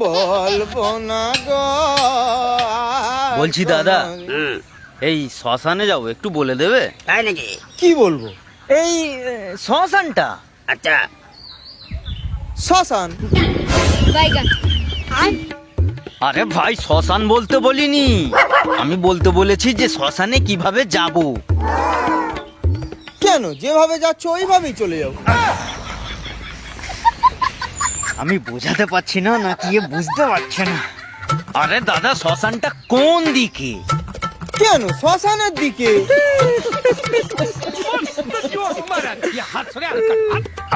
বলবো না গো। বলছি দাদা, এই শ্মশানে যাবো, একটু বলে দেবে? তাই নাকি? কি বলবো? এই শ্মশানটা। আচ্ছা, শ্মশান? আরে ভাই, শ্মশান বলতে বলিনি, আমি বলতে বলেছি যে শ্মশানে কিভাবে যাব। কেন, যেভাবে যাচ্ছ ওইভাবেই চলে যাও। আমি বোঝাতে পারছি না নাকি এ বুঝতে পারছে না। আরে দাদা, শ্মশানটা কোন দিকে? কেন, শ্মশানের দিকে।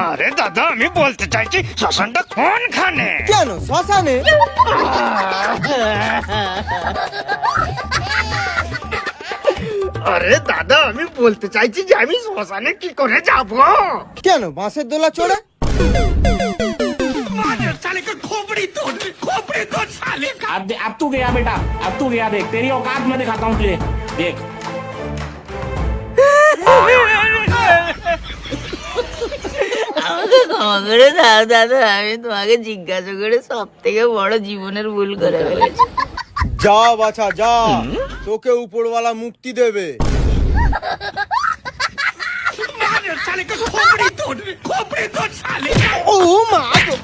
আরে দাদা, আমি বলতে চাইছি শ্মশানটা কোনখানে? কেন, শ্মশানে? আরে দাদা, আমি বলতে চাইছি যে আমি শ্মশানে কি করে যাব। কেন, বাঁশের দোলা চড়ে? अब तू गया बेटा, अब तू गया। देख तेरी औकात मैं दिखाता हूँ तुझे, देख। আমাকে ক্ষমা করে দাও দাদা, আমি তোমাকে জিজ্ঞাসা করে সব থেকে বড় জীবনের ভুল করে ফেলেছি। যা বাছা যা, তোকে উপরওয়ালা মুক্তি দেবে। ও মা গো।